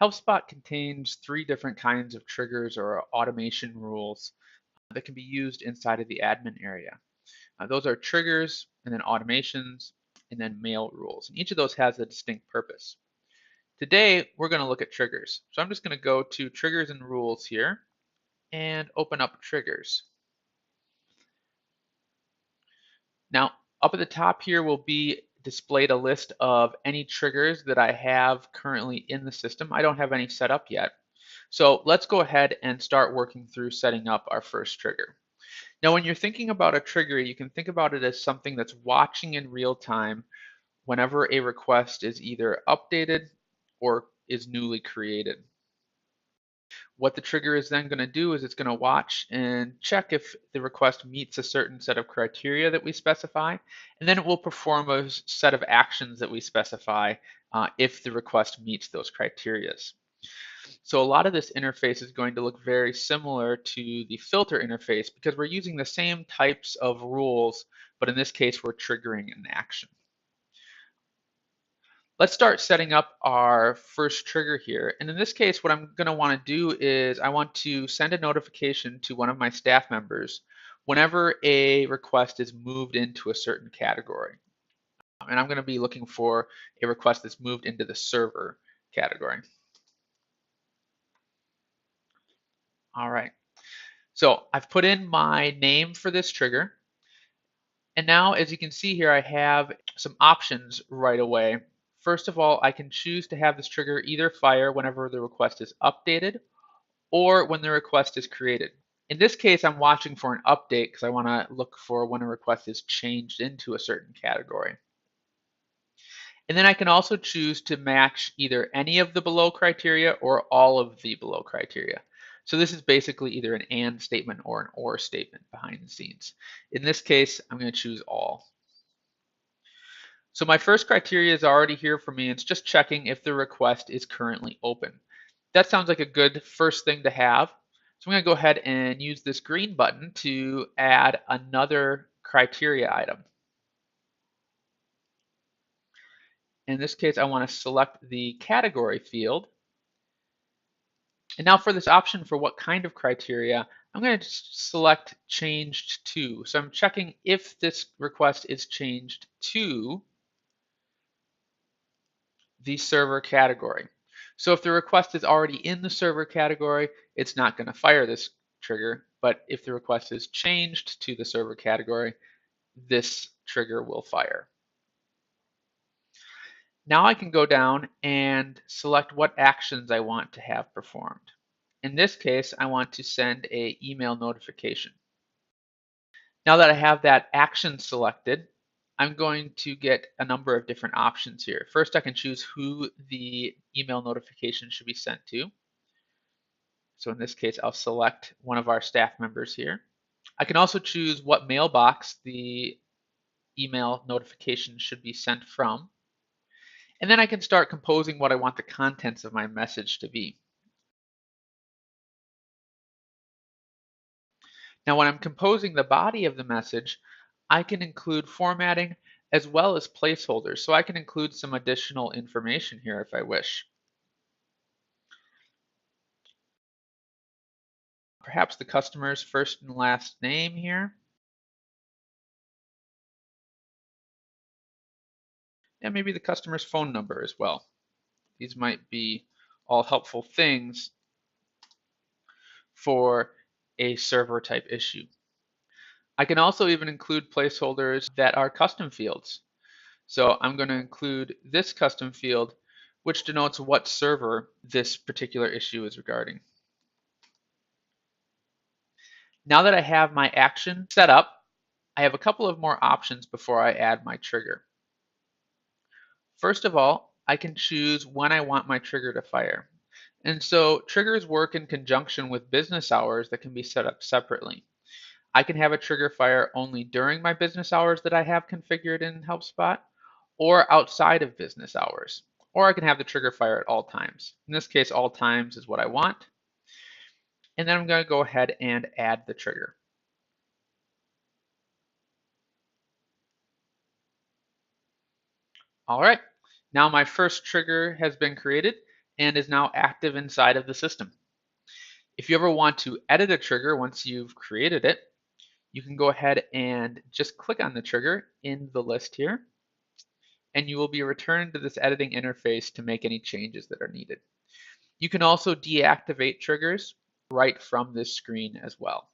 HelpSpot contains 3 different kinds of triggers or automation rules that can be used inside of the admin area. Those are triggers, and then automations, and then mail rules. And each of those has a distinct purpose. Today, we're going to look at triggers. So I'm just going to go to Triggers and Rules here and open up Triggers. Now, up at the top here will be displayed a list of any triggers that I have currently in the system. I don't have any set up yet. So let's go ahead and start working through setting up our first trigger. Now, when you're thinking about a trigger, you can think about it as something that's watching in real time whenever a request is either updated or is newly created. What the trigger is then going to do is it's going to watch and check if the request meets a certain set of criteria that we specify, and then it will perform a set of actions that we specify if the request meets those criteria. So a lot of this interface is going to look very similar to the filter interface because we're using the same types of rules, but in this case we're triggering an action. Let's start setting up our first trigger here. And in this case, what I'm going to want to do is I want to send a notification to one of my staff members whenever a request is moved into a certain category. And I'm going to be looking for a request that's moved into the server category. All right. So I've put in my name for this trigger. And now, as you can see here, I have some options right away. First of all, I can choose to have this trigger either fire whenever the request is updated or when the request is created. In this case, I'm watching for an update because I want to look for when a request is changed into a certain category. And then I can also choose to match either any of the below criteria or all of the below criteria. So this is basically either an AND statement or an OR statement behind the scenes. In this case, I'm going to choose all. So my first criteria is already here for me. It's just checking if the request is currently open. That sounds like a good first thing to have. So I'm going to go ahead and use this green button to add another criteria item. In this case, I want to select the category field. And now for this option for what kind of criteria, I'm going to select changed to. So I'm checking if this request is changed to the server category. So if the request is already in the server category, it's not going to fire this trigger. But if the request is changed to the server category, this trigger will fire. Now I can go down and select what actions I want to have performed. In this case, I want to send an email notification. Now that I have that action selected, I'm going to get a number of different options here. First, I can choose who the email notification should be sent to. So in this case, I'll select one of our staff members here. I can also choose what mailbox the email notification should be sent from. And then I can start composing what I want the contents of my message to be. Now, when I'm composing the body of the message, I can include formatting as well as placeholders. So I can include some additional information here if I wish. Perhaps the customer's first and last name here. And maybe the customer's phone number as well. These might be all helpful things for a server type issue. I can also even include placeholders that are custom fields. So I'm going to include this custom field, which denotes what server this particular issue is regarding. Now that I have my action set up, I have a couple of more options before I add my trigger. First of all, I can choose when I want my trigger to fire. And so triggers work in conjunction with business hours that can be set up separately. I can have a trigger fire only during my business hours that I have configured in HelpSpot, or outside of business hours. Or I can have the trigger fire at all times. In this case, all times is what I want. And then I'm going to go ahead and add the trigger. All right, now my first trigger has been created, and is now active inside of the system. If you ever want to edit a trigger once you've created it, you can go ahead and just click on the trigger in the list here, and you will be returned to this editing interface to make any changes that are needed. You can also deactivate triggers right from this screen as well.